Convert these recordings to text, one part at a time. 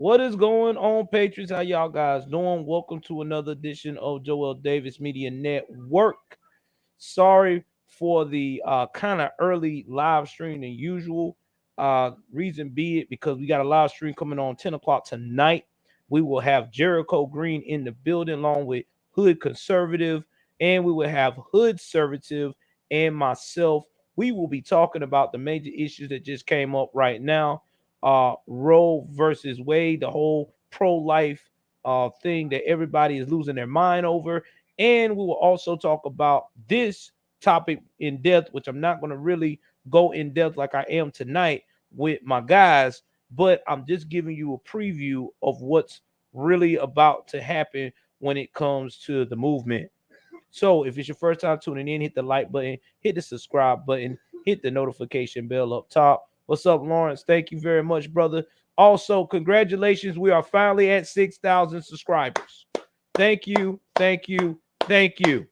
What is going on, Patriots? How y'all guys doing? Welcome to another edition of Joel Davis Media Network. Sorry for the kind of early live stream than usual. Reason be it because we got a live stream coming on 10 o'clock tonight. We will have Jericho Green in the building along with Hood Conservative, and we will have Hood Conservative and myself. We will be talking about the major issues that just came up right now. Roe versus Wade, the whole pro-life thing that everybody is losing their mind over. And we will also talk about this topic in depth, which I'm not going to really go in depth like I am tonight with my guys, but I'm just giving you a preview of what's really about to happen when it comes to the movement. So if it's your first time tuning in, hit the like button, hit the subscribe button, hit the notification bell up top. What's up, Lawrence? Thank you very much, brother. Also, congratulations. We are finally at 6,000 subscribers. Thank you, thank you, thank you.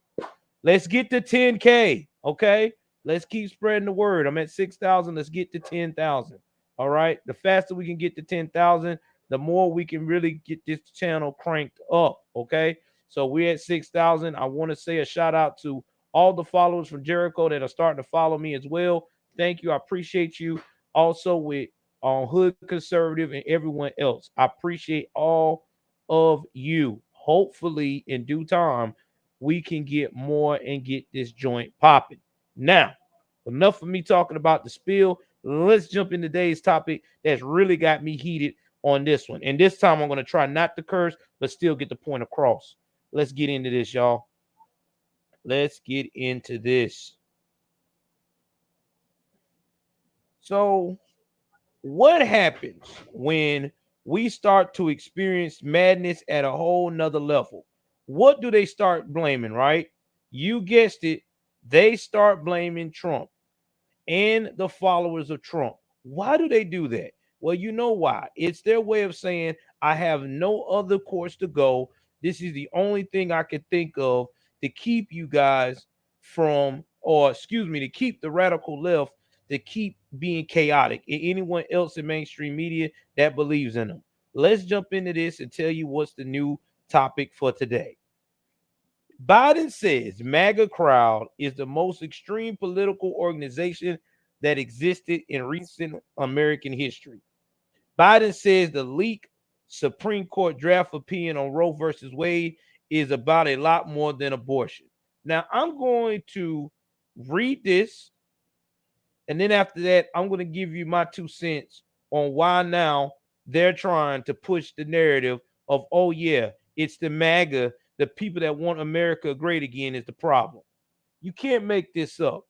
Let's get to 10K, okay? Let's keep spreading the word. I'm at 6,000. Let's get to 10,000. All right? The faster we can get to 10,000, the more we can really get this channel cranked up, okay? So we're at 6,000. I want to say a shout out to all the followers from Jericho that are starting to follow me as well. Thank you. I appreciate you. Also with Hood Conservative and everyone else. I appreciate all of you. Hopefully, in due time, we can get more and get this joint popping. Now, enough of me talking about the spill. Let's jump into today's topic that's really got me heated on this one. And this time I'm going to try not to curse, but still get the point across. Let's get into this, y'all. Let's get into this. So, what happens when we start to experience madness at a whole nother level? What do they start blaming, right? You guessed it. They start blaming Trump and the followers of Trump. Why do they do that? Well, you know why. It's their way of saying, I have no other course to go. This is the only thing I can think of to keep you guys from, or excuse me, to keep the radical left, to keep being chaotic, and anyone else in mainstream media that believes in them. Let's jump into this and tell you what's the new topic for today. Biden says MAGA crowd is the most extreme political organization that existed in recent American history. Biden says the leaked Supreme Court draft opinion on Roe versus Wade is about a lot more than abortion. Now, I'm going to read this, and then after that, I'm going to give you my 2 cents on why now they're trying to push the narrative of, oh, yeah, it's the MAGA, the people that want America great again is the problem. You can't make this up.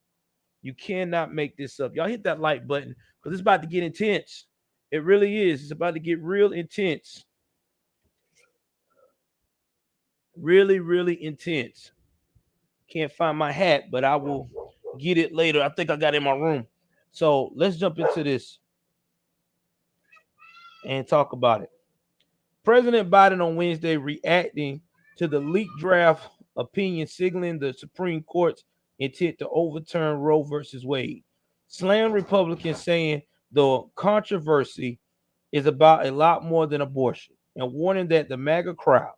You cannot make this up. Y'all hit that like button because it's about to get intense. It really is. It's about to get real intense. Really, really intense. Can't find my hat, but I will get it later. I think I got it in my room. So let's jump into this and talk about it. President Biden on Wednesday reacting to the leaked draft opinion signaling the Supreme Court's intent to overturn Roe versus Wade. Slammed Republicans saying the controversy is about a lot more than abortion and warning that the MAGA crowd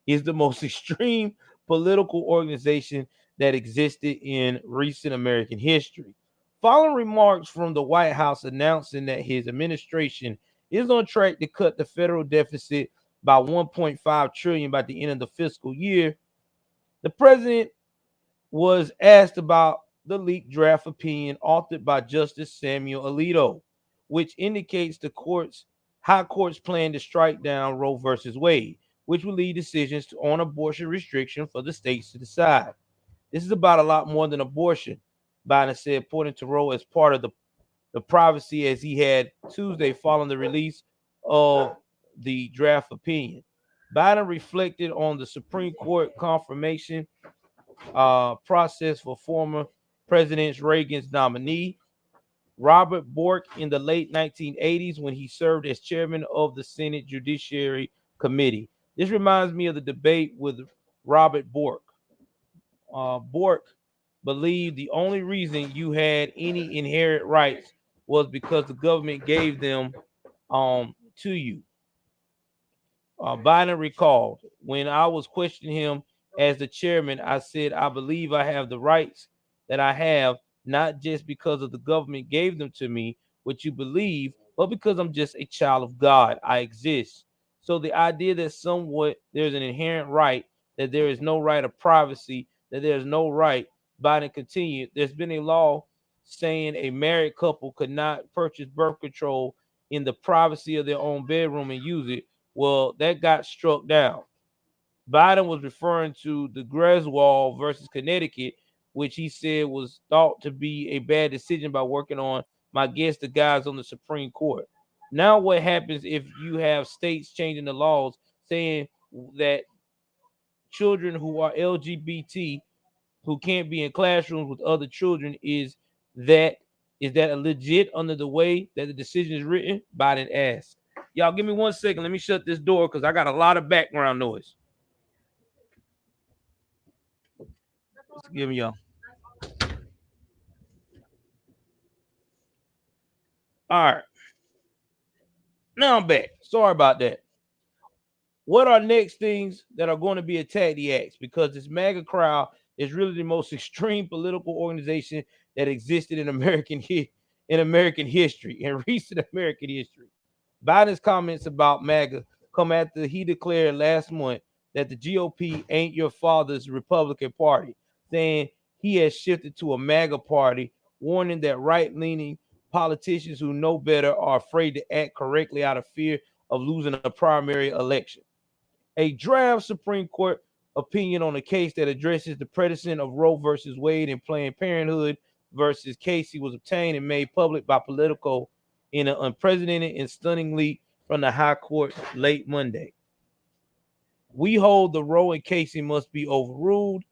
is the most extreme political organization that existed in recent American history. Following remarks from the White House announcing that his administration is on track to cut the federal deficit by 1.5 trillion by the end of the fiscal year, the president was asked about the leaked draft opinion authored by Justice Samuel Alito, which indicates the high court's plan to strike down Roe versus Wade, which will lead decisions on abortion restriction for the states to decide. This is about a lot more than abortion, Biden said, pointing to Roe as part of the privacy as he had Tuesday following the release of the draft opinion. Biden reflected on the Supreme Court confirmation process for former President Reagan's nominee, Robert Bork, in the late 1980s when he served as chairman of the Senate Judiciary Committee. This reminds me of the debate with Robert Bork. Bork believed the only reason you had any inherent rights was because the government gave them to you. Biden recalled, when I was questioning him as the chairman, I said, I believe I have the rights that I have, not just because of the government gave them to me, which you believe, but because I'm just a child of God. I exist. So the idea that somewhat there's an inherent right, that there is no right of privacy, that there's no right, Biden continued, there's been a law saying a married couple could not purchase birth control in the privacy of their own bedroom and use it. Well, that got struck down. Biden was referring to the Griswold versus Connecticut, which he said was thought to be a bad decision by working on, my guess, the guys on the Supreme Court. Now, what happens if you have states changing the laws saying that children who are LGBT who can't be in classrooms with other children that is that a legit under the way that the decision is written? Biden asked. Y'all give me 1 second. Let me shut this door because I got a lot of background noise. Give me y'all. All right. Now I'm back. Sorry about that. What are next things that are going to be attacked? He asked, because this MAGA crowd is really the most extreme political organization that existed in American history, in recent American history. Biden's comments about MAGA come after he declared last month that the GOP ain't your father's Republican Party, saying he has shifted to a MAGA party, warning that right-leaning politicians who know better are afraid to act correctly out of fear of losing a primary election. A draft Supreme Court opinion on a case that addresses the precedent of Roe versus Wade and Planned Parenthood versus Casey was obtained and made public by Politico in an unprecedented and stunning leak from the High Court late Monday. We hold the Roe and Casey must be overruled.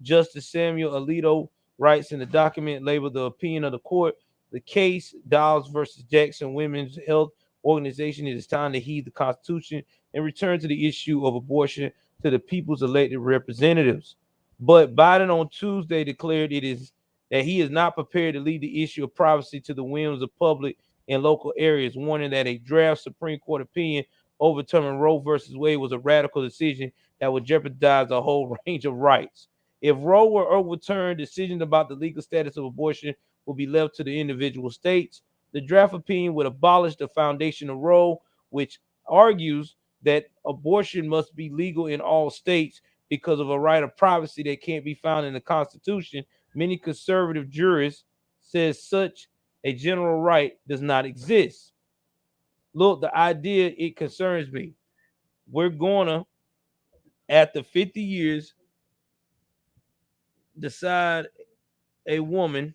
Justice Samuel Alito writes in the document labeled the opinion of the court. The case, Dowles versus Jackson Women's Health Organization, it is time to heed the Constitution and return to the issue of abortion to the people's elected representatives. But Biden on Tuesday declared that he is not prepared to leave the issue of privacy to the whims of public in local areas, warning that a draft Supreme Court opinion overturning Roe versus Wade was a radical decision that would jeopardize a whole range of rights. If Roe were overturned, decisions about the legal status of abortion will be left to the individual states. The draft opinion would abolish the foundation of Roe, which argues that abortion must be legal in all states because of a right of privacy that can't be found in the Constitution. Many conservative jurists says such a general right does not exist. Look, the idea, it concerns me. We're gonna, after 50 years, decide a woman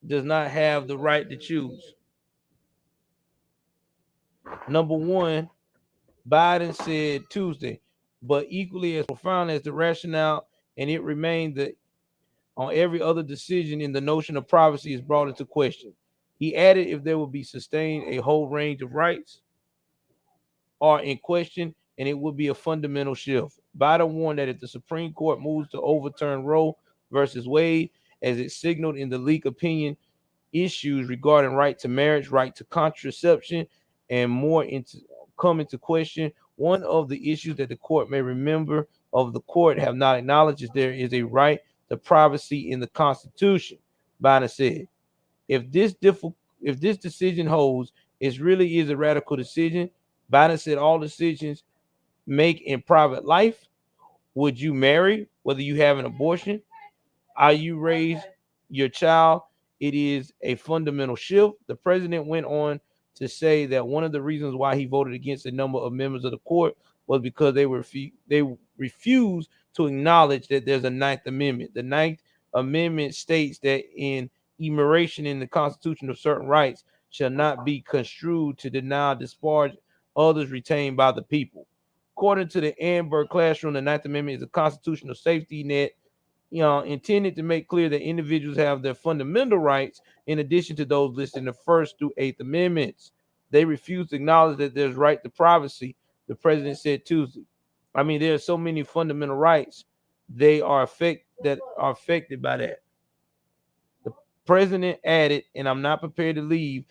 does not have the right to choose. Number one, Biden said Tuesday, but equally as profound as the rationale, and it remained that on every other decision in the notion of privacy is brought into question. He added, if there will be sustained, a whole range of rights are in question, and it would be a fundamental shift. Biden warned that if the Supreme Court moves to overturn Roe versus Wade, as it signaled in the leak opinion, issues regarding right to marriage, right to contraception, and more come into question. One of the issues that the court may remember of the court have not acknowledged is there is a right to privacy in the Constitution. Biden said, if this decision holds, it really is a radical decision. Biden said all decisions make in private life. Would you marry? Whether you have an abortion? How you raise your child? It is a fundamental shift. The president went on to say that one of the reasons why he voted against a number of members of the court was because they refused to acknowledge that there's a Ninth Amendment. The Ninth Amendment states that in enumeration in the Constitution of certain rights shall not be construed to deny or disparage others retained by the people. According to the Annenberg Classroom, the Ninth Amendment is a constitutional safety net, intended to make clear that individuals have their fundamental rights in addition to those listed in the First through Eighth Amendments. They refuse to acknowledge that there's right to privacy, the president said Tuesday. I mean, there are so many fundamental rights that are affected by that. The president added, and I'm not prepared to leave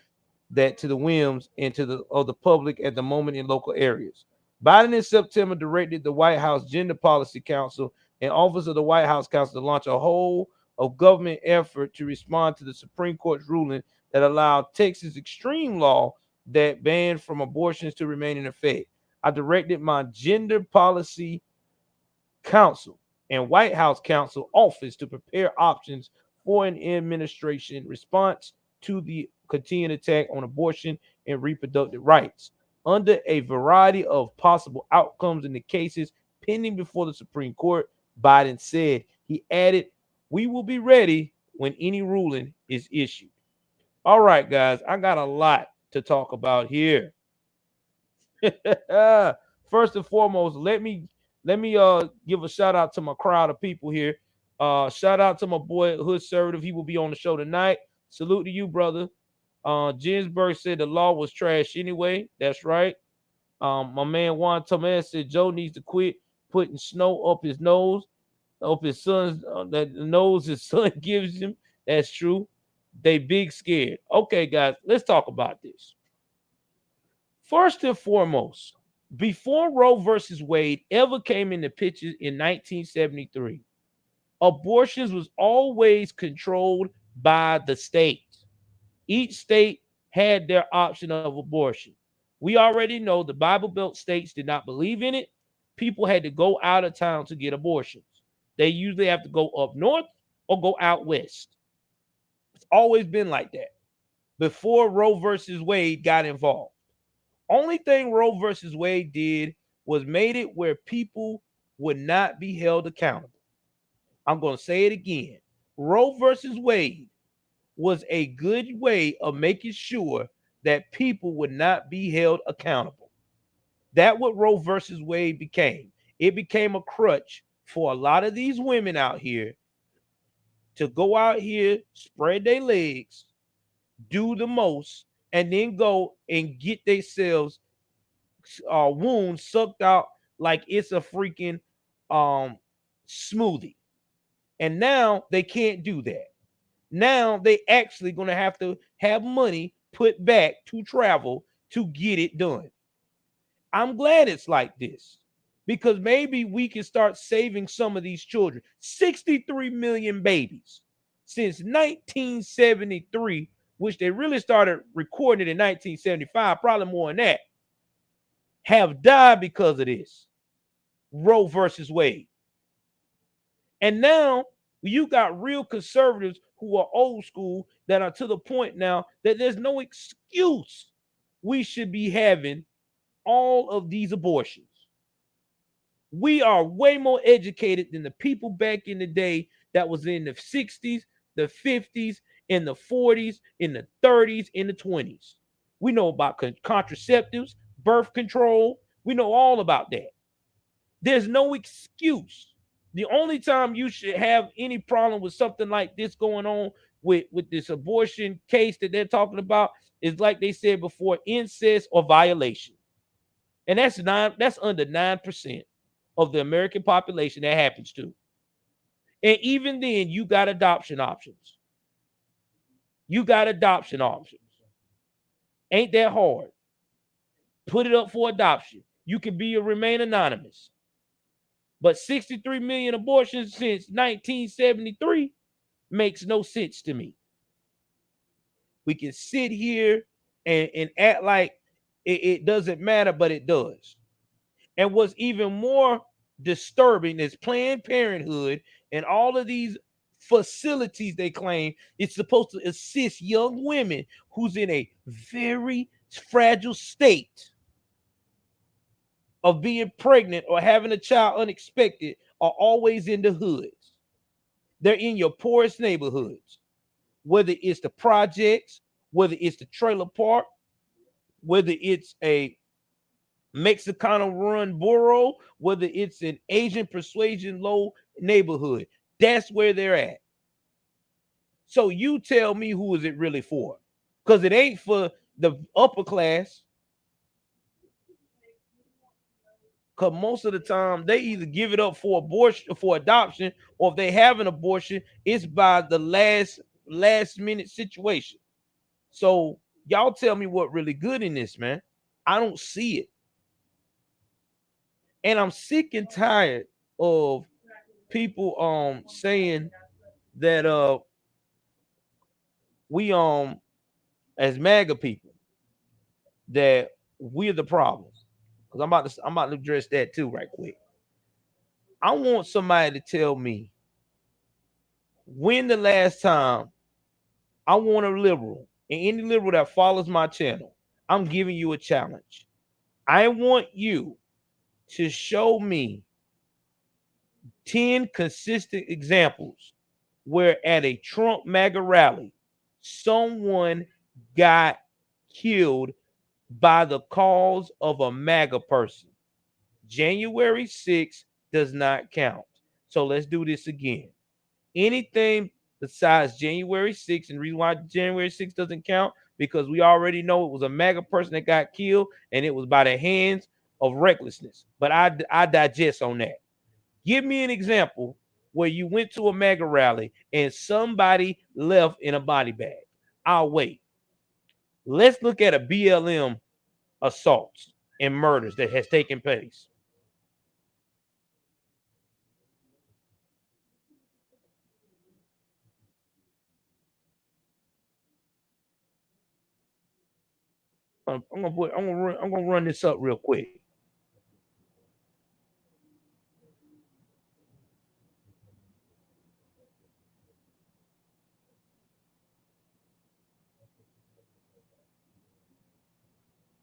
that to the whims and to the of the public at the moment in local areas. Biden in September directed the White House Gender Policy Council and Office of the White House Counsel to launch a whole of government effort to respond to the Supreme Court's ruling that allowed Texas extreme law that banned from abortions to remain in effect. I directed my Gender Policy Council and White House Counsel Office to prepare options for an administration response to the continued attack on abortion and reproductive rights. Under a variety of possible outcomes in the cases pending before the Supreme Court, Biden said. He added, "We will be ready when any ruling is issued." All right, guys, I got a lot to talk about here. First and foremost, let me give a shout out to my crowd of people here. Shout out to my boy Hood Servative. He will be on the show tonight. Salute to you, brother. Ginsburg said the law was trash anyway. That's right. My man Juan Thomas said Joe needs to quit putting snow up his nose, up his son's that the nose his son gives him. That's true. They big scared. Okay, guys, let's talk about this. First and foremost, before Roe versus Wade ever came into picture in 1973, abortions was always controlled by the states. Each state had their option of abortion. We already know the Bible Belt states did not believe in it. People had to go out of town to get abortions. They usually have to go up north or go out west. It's always been like that before Roe versus Wade got involved. Only thing Roe versus Wade did was made it where people would not be held accountable. I'm going to say it again. Roe versus Wade was a good way of making sure that people would not be held accountable. That's what Roe versus Wade became. It became a crutch for a lot of these women out here to go out here, spread their legs, do the most, and then go and get themselves wounds sucked out like it's a freaking smoothie. And now they can't do that. Now they actually going to have money put back to travel to get it done. I'm glad it's like this because maybe we can start saving some of these children. 63 million babies since 1973, which they really started recording it in 1975, probably more than that, have died because of this Roe versus Wade. And now you got real conservatives who are old school that are to the point now that there's no excuse we should be having all of these abortions. We are way more educated than the people back in the day that was in the 60s, the 50s, in the 40s, in the 30s, in the 20s. We know about contraceptives, birth control. We know all about that. There's no excuse. The only time you should have any problem with something like this going on with this abortion case that they're talking about is, like they said before, incest or violation. And that's under 9% of the American population that happens to. And even then, you got adoption options. You got adoption options. Ain't that hard? Put it up for adoption. You can be or remain anonymous. But 63 million abortions since 1973 makes no sense to me. We can sit here and act like it doesn't matter, but it does. And what's even more disturbing is Planned Parenthood and all of these facilities they claim it's supposed to assist young women who's in a very fragile state of being pregnant or having a child unexpected are always in the hoods. They're in your poorest neighborhoods, whether it's the projects, whether it's the trailer park, whether it's a Mexicano run borough, whether it's an Asian persuasion low neighborhood. That's where they're at. So you tell me, who is it really for? Because it ain't for the upper class. Because most of the time they either give it up for abortion, for adoption, or if they have an abortion, it's by the last minute situation. So Y'all tell me what really good in this, man. I don't see it. And I'm sick and tired of people saying that we as MAGA people that we're the problem. Because I'm about to address that too right quick. I want somebody to tell me when the last time I want a liberal, and any liberal that follows my channel, I'm giving you a challenge. I want you to show me 10 consistent examples where at a Trump MAGA rally, someone got killed by the cause of a MAGA person. January 6th does not count. So let's do this again. Anything besides January 6th, and the reason why January 6th doesn't count, because we already know it was a MAGA person that got killed, and it was by the hands of recklessness. But I digest on that. Give me an example where you went to a MAGA rally and somebody left in a body bag. I'll wait. Let's look at a BLM assaults and murders that has taken place. I'm gonna run this up real quick.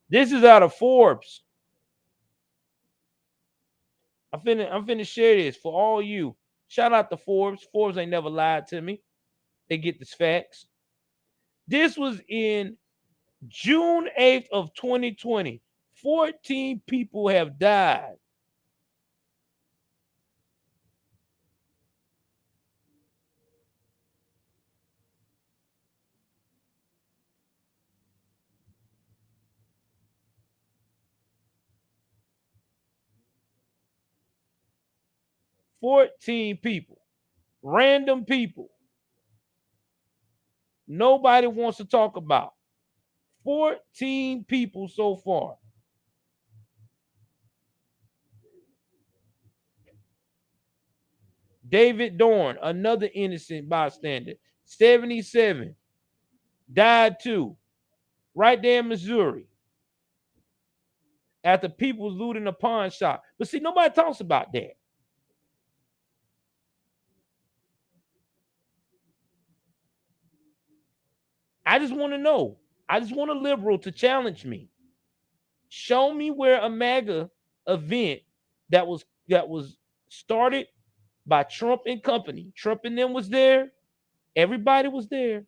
This is out of Forbes. I'm finna share this for all you. Shout out to Forbes. Forbes ain't never lied to me. They get this facts. This was in June 8th of 2020. 14 people have died. People, random people. Nobody wants to talk about. 14 people so far. David Dorn, another innocent bystander, 77, died too, right there in Missouri, after people looting a pawn shop. But see, nobody talks about that. I just want to know. I just want a liberal to challenge me. Show me where a MAGA event that was started by Trump and company. Trump and them was there. Everybody was there.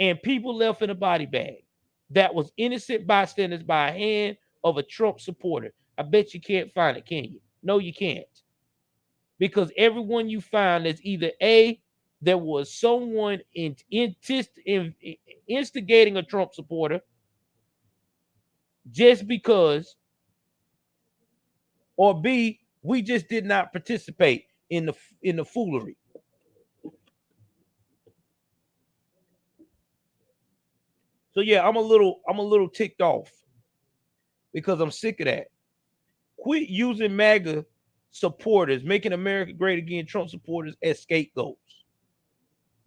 And people left in a body bag. That was innocent bystanders by a hand of a Trump supporter. I bet you can't find it, can you? No, you can't. Because everyone you find is either A, there was someone instigating a Trump supporter just because, or B, we just did not participate in the foolery. So yeah, I'm a little ticked off because I'm sick of that. Quit using MAGA supporters, making America great again, Trump supporters as scapegoats.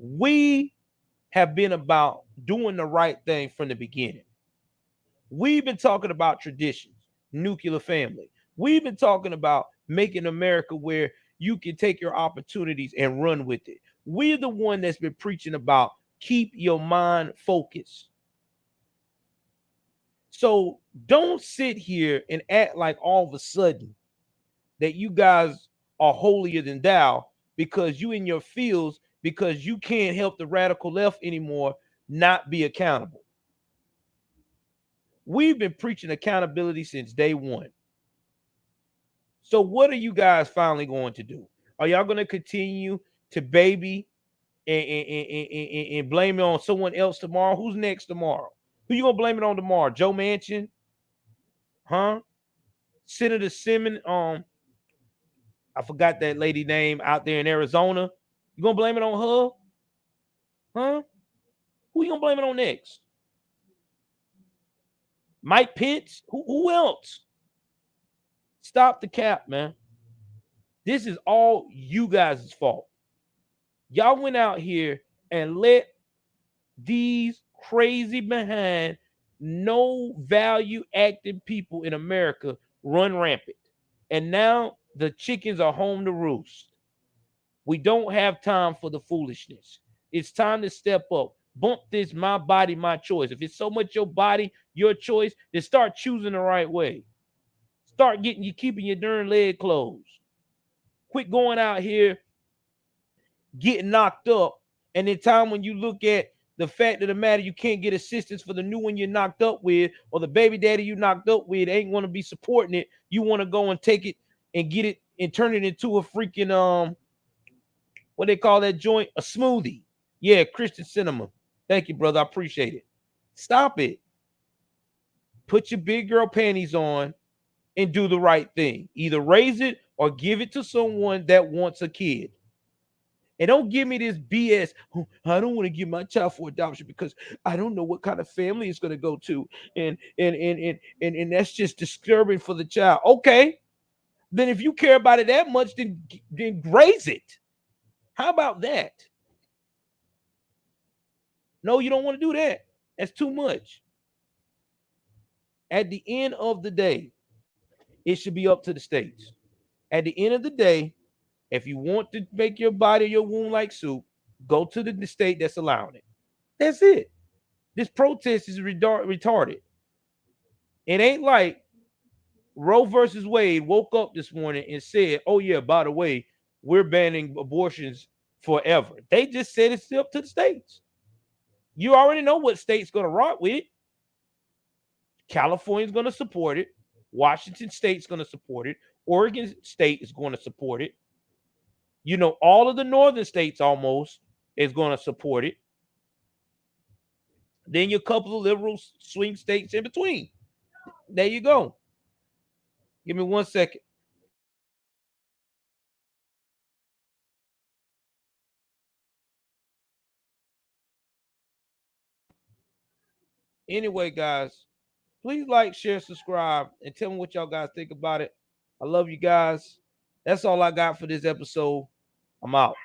We have been about doing the right thing from the beginning. We've been talking about traditions, nuclear family. We've been talking about making America where you can take your opportunities and run with it. We're the one that's been preaching about keep your mind focused. So don't sit here and act like all of a sudden that you guys are holier than thou because you in your fields, because you can't help the radical left anymore not be accountable. We've been preaching accountability since day one. So what are you guys finally going to do? Are y'all going to continue to baby and blame it on someone else tomorrow? Who's next tomorrow? Who you going to blame it on tomorrow? Joe Manchin? Huh? Senator Simmons? I forgot that lady name out there in Arizona. You going to blame it on her? Huh? Who you going to blame it on next? Mike Pence? Who else? Stop the cap, man. This is all you guys' fault. Y'all went out here and let these crazy behind no value acting people in America run rampant. And now the chickens are home to roost. We don't have time for the foolishness. It's time to step up. Bump this my body, my choice. If it's so much your body, your choice, then start choosing the right way. Start keeping your darn leg closed. Quit going out here getting knocked up. And in time when you look at the fact of the matter, you can't get assistance for the new one you're knocked up with, or the baby daddy you knocked up with ain't going to be supporting it. You want to go and take it and get it and turn it into a freaking what they call that joint? A smoothie. Yeah, Christian cinema. Thank you, brother. I appreciate it. Stop it. Put your big girl panties on and do the right thing. Either raise it or give it to someone that wants a kid. And don't give me this BS. Oh, I don't want to give my child for adoption because I don't know what kind of family it's going to go to. And that's just disturbing for the child. Okay. Then if you care about it that much, then raise it. How about that? No, you don't want to do that. That's too much. At the end of the day, it should be up to the states. At the end of the day, if you want to make your body or your womb like soup, go to the state that's allowing it. That's it. This protest is retarded. It ain't like Roe versus Wade woke up this morning and said, oh, yeah, by the way, we're banning abortions forever. They just said it's up to the states. You already know what state's going to rock with it. California's going to support it. Washington State's going to support it. Oregon State is going to support it. You know, all of the northern states almost is going to support it. Then your couple of liberal swing states in between. There you go. Give me 1 second. Anyway, guys, please like, share, subscribe, and tell me what y'all guys think about it. I love you guys. That's all I got for this episode. I'm out.